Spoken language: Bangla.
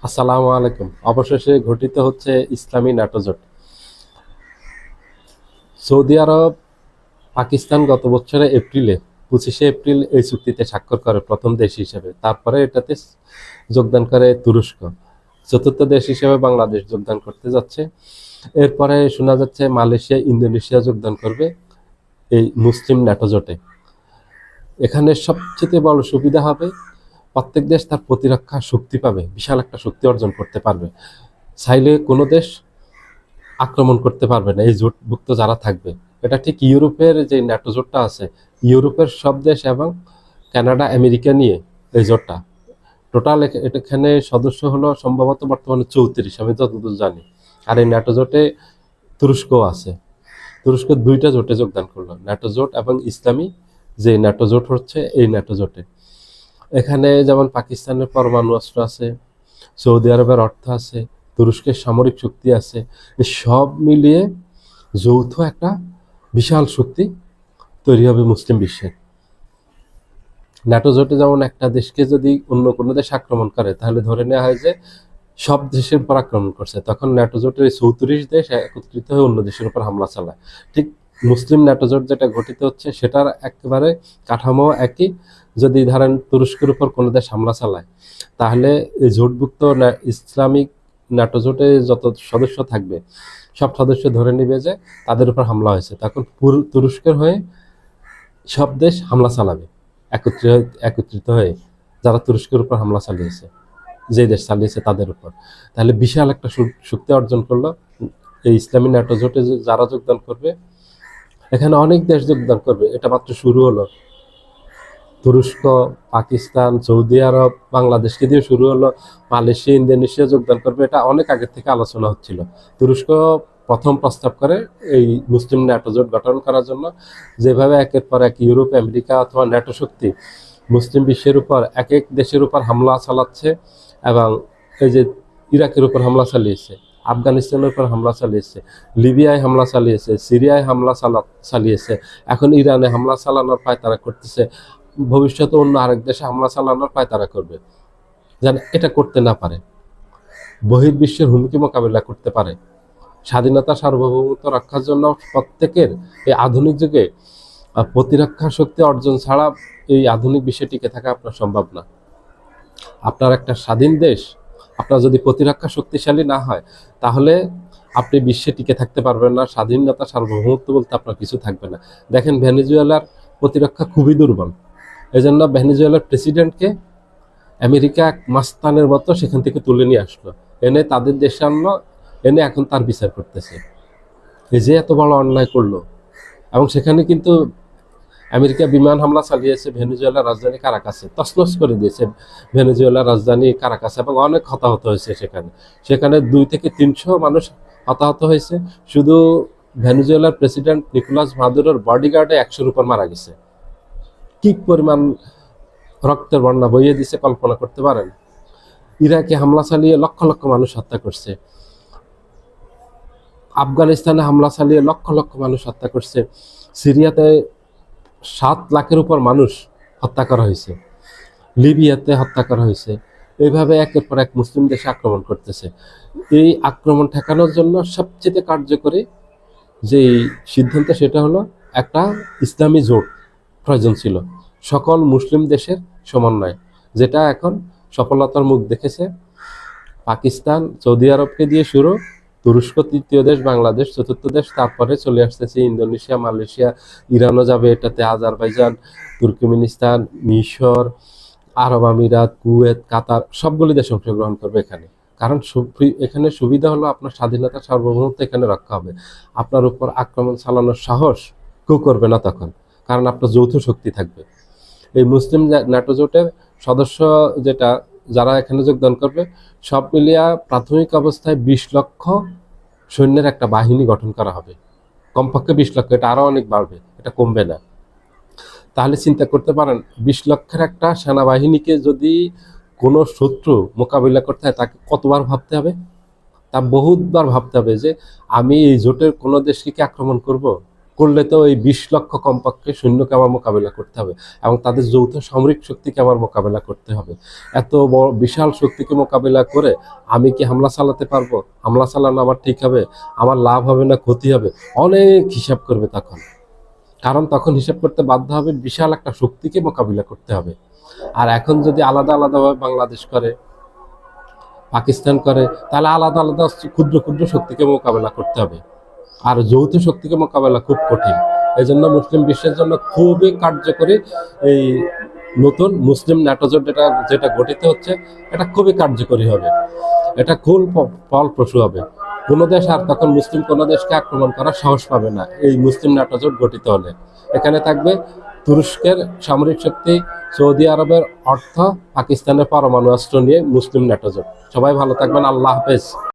আসসালামু আলাইকুম। অবশেষে ঘটিত হচ্ছে ইসলামী ন্যাটো জোট। সৌদি আরব, পাকিস্তান গত বছরে এপ্রিলে 25শে এপ্রিল এই চুক্তিতে স্বাক্ষর করে প্রথম দেশ হিসেবে। তারপরে এটাতে যোগদান করে তুরস্ক। চতুর্থ দেশ হিসেবে বাংলাদেশ যোগদান করতে যাচ্ছে। এরপরে শোনা যাচ্ছে মালয়েশিয়া, ইন্দোনেশিয়া যোগদান করবে এই মুসলিম ন্যাটো জোটে। এখানে সবচেয়ে বড় সুবিধা হবে, প্রত্যেক দেশ তার প্রতিরক্ষা শক্তি পাবে, বিশাল একটা শক্তি অর্জন করতে পারবে। চাইলে কোনো দেশ আক্রমণ করতে পারবে না এই জোটভুক্ত যারা থাকবে। এটা ঠিক ইউরোপের যে ন্যাটো জোটটা আছে, ইউরোপের সব দেশ এবং কানাডা, আমেরিকা নিয়ে এই জোটটা। টোটাল এখানে সদস্য হলো সম্ভবত বর্তমানে 34, আমি যতদূর জানি। আর এই ন্যাটো জোটে তুরস্কও আছে। তুরস্ক দুইটা জোটে যোগদান করলো, ন্যাটো জোট এবং ইসলামী যে ন্যাটো জোট হচ্ছে এই ন্যাটো জোটে। এখানে যেমন পাকিস্তানের পরমাণু অস্ত্র আছে, সৌদি আরবের অর্থ আছে, তুরস্কের সামরিক শক্তি আছে। এই সব মিলিয়ে যৌথ একটা বিশাল শক্তি তৈরি হবে মুসলিম বিশ্বের। ন্যাটো জোটে যেমন একটা দেশকে যদি অন্য কোনো দেশ আক্রমণ করে, তাহলে ধরে নেওয়া হয় যে সব দেশের উপর আক্রমণ করছে। তখন ন্যাটো জোটের এই 34 দেশ একত্রিত হয়ে অন্য দেশের উপর হামলা চালায়। ঠিক মুসলিম ন্যাটো জোট যেটা গঠিত হচ্ছে সেটার একেবারে কাঠামো একই। যদি ধরেন তুরস্কের উপর কোনো দেশ হামলা চালায়, তাহলে এই জোটভুক্ত ইসলামিক ন্যাটো জোটে যত সদস্য থাকবে সব সদস্য ধরে নেবে যে তাদের উপর হামলা হয়েছে। তখন তুরস্কের হয়ে সব দেশ হামলা চালাবে, একত্রিত হয়ে, যারা তুরস্কের উপর হামলা চালিয়েছে, যে দেশ চালিয়েছে তাদের উপর। তাহলে বিশাল একটা শক্তি অর্জন করলো এই ইসলামী ন্যাটো জোটে যারা যোগদান করবে। এখানে অনেক দেশ যোগদান করবে, এটা মাত্র শুরু হলো। তুরস্ক, পাকিস্তান, সৌদি আরব, বাংলাদেশকে দিয়ে শুরু হলো। মালয়েশিয়া, ইন্দোনেশিয়া যোগদান করবে, এটা অনেক আগের থেকে আলোচনা হচ্ছিল। তুরস্ক প্রথম প্রস্তাব করে এই মুসলিম ন্যাটো জোট গঠন করার জন্য। যেভাবে একের পর এক ইউরোপ, আমেরিকা অথবা ন্যাটো শক্তি মুসলিম বিশ্বের উপর এক এক দেশের উপর হামলা চালাচ্ছে, এবং এই যে ইরাকের উপর হামলা চালিয়েছে, আফগানিস্তানের উপর হামলা চালিয়েছে, লিবিয়ায় হামলা চালিয়েছে, সিরিয়ায় হামলা চালিয়েছে, এখন ইরানে হামলা চালানোর পায়তারা করতেছে, ভবিষ্যতে অন্য আরেক দেশে হামলা চালানোর পায়তারা করবে, যেন এটা করতে না পারে, বহির্বিশ্বের হুমকি মোকাবিলা করতে পারে। স্বাধীনতা, সার্বভৌমত্ব রক্ষার জন্য প্রত্যেকের এই আধুনিক যুগে প্রতিরক্ষা শক্তি অর্জন ছাড়া এই আধুনিক বিশ্বে টিকে থাকা আপনার সম্ভব না। আপনার একটা স্বাধীন দেশ, আপনার যদি প্রতিরক্ষা শক্তিশালী না হয়, তাহলে আপনি বিশ্বে টিকে থাকতে পারবেন না। স্বাধীনতা, সার্বভৌমত্ব বলতে আপনার কিছু থাকবে না। দেখেন, ভেনেজুয়েলার প্রতিরক্ষা খুবই দুর্বল। এই জন্য ভেনেজুয়েলার প্রেসিডেন্টকে আমেরিকা এক মাস্তানের মতো সেখান থেকে তুলে নিয়ে আসলো, এনে তাদের দেশে আনলো, এনে এখন তার বিচার করতেছে। এই যে এত বড় অন্যায় করলো, এবং সেখানে কিন্তু আমেরিকা বিমান হামলা চালিয়েছে ভেনেজুয়েলার রাজধানী কারাকাসে, তছনছ করে দিয়েছে ভেনেজুয়েলার রাজধানী কারাকাসে, এবং অনেক হতাহত হয়েছে সেখানে। সেখানে 2 থেকে 300 মানুষ হতাহত হয়েছে। শুধু ভেনেজুয়েলার প্রেসিডেন্ট নিকোলাস মাদুরোর বডিগার্ডে 100-র উপর মারা গেছে। কি পরিমাণ রক্তের বন্যা বইয়ে দিছে কল্পনা করতে পারেন? ইরাকে হামলা চালিয়ে লক্ষ লক্ষ মানুষ হত্যা করছে, আফগানিস্তানে হামলা চালিয়ে লক্ষ লক্ষ মানুষ হত্যা করছে, সিরিয়াতে 7 লাখের উপর মানুষ হত্যা করা হয়েছে, লিবিয়াতে হত্যা করা হয়েছে। এইভাবে একের পর এক মুসলিম দেশে আক্রমণ করতেছে। এই আক্রমণ ঠেকানোর জন্য সবচেয়ে কার্যকরী যে সিদ্ধান্ত, সেটা হলো একটা ইসলামী জোট প্রয়োজন ছিল, সকল মুসলিম দেশের সমন্বয়, যেটা এখন সফলতার মুখ দেখেছে। পাকিস্তান, সৌদি আরবকে দিয়ে শুরু, তুরস্ক তৃতীয় দেশ, বাংলাদেশ চতুর্থ দেশ, তারপরে চলে আসতেছে ইন্দোনেশিয়া, মালয়েশিয়া, ইরানও যাবে এটাতে, আজারবাইজান, তুর্কমেনিস্তান, মিশর, আরব আমিরাত, কুয়েত, কাতার, সবগুলি দেশ অংশগ্রহণ করবে এখানে। কারণ এখানে সুবিধা হলো আপনার স্বাধীনতা, সার্বভৌমত্ব এখানে রক্ষা হবে। আপনার উপর আক্রমণ চালানোর সাহস কেউ করবে না তখন, কারণ আপনার যৌথ শক্তি থাকবে। এই মুসলিম ন্যাটো জোটের সদস্য যেটা, যারা এখানে যোগদান করবে, সব মিলিয়ে প্রাথমিক অবস্থায় 20 লক্ষ সৈন্যের একটা বাহিনী গঠন করা হবে, কমপক্ষে 20 লক্ষ, এটা আরো অনেক বাড়বে, এটা কমবে না। তাহলে চিন্তা করতে পারেন, 20 লক্ষের একটা সেনাবাহিনীকে যদি কোনো শত্রু মোকাবিলা করতে হয়, তাকে কতবার ভাবতে হবে? তা বহুতবার ভাবতে হবে যে আমি এই জোটের কোনো দেশকে কি আক্রমণ করব, করলে তো ওই 20 লক্ষ কমপক্ষে সৈন্যকে আমার মোকাবিলা করতে হবে, এবং তাদের যৌথ সামরিক শক্তিকে আমার মোকাবিলা করতে হবে। এত বড় বিশাল শক্তিকে মোকাবিলা করে আমি কি হামলা চালাতে পারবো? হামলা চালানো আমার ঠিক হবে? আমার লাভ হবে না ক্ষতি হবে? অনেক হিসাব করবে তখন। কারণ তখন হিসাব করতে বাধ্য হবে, বিশাল একটা শক্তিকে মোকাবিলা করতে হবে। আর এখন যদি আলাদা আলাদাভাবে বাংলাদেশ করে, পাকিস্তান করে, তাহলে আলাদা আলাদা ক্ষুদ্র ক্ষুদ্র শক্তিকে মোকাবেলা করতে হবে, আর যৌথ শক্তিকে মোকাবেলা খুব কঠিন। এই জন্য মুসলিম বিশ্বের জন্য খুবই কার্যকরী এই নতুন মুসলিম ন্যাটো জোট যেটা যেটা গঠিত হচ্ছে, এটা খুবই কার্যকরী হবে। এটা খুব ফলপ্রসূ হবে। কোনো দেশ আর তখন মুসলিম কোনো দেশকে আক্রমণ করার সাহস পাবে না এই মুসলিম ন্যাটো জোট গঠিত হলে। এখানে থাকবে তুরস্কের সামরিক শক্তি, সৌদি আরবের অর্থ, পাকিস্তানের পরমাণু অস্ত্র নিয়ে মুসলিম ন্যাটো জোট। সবাই ভালো থাকবেন, আল্লাহ হাফেজ।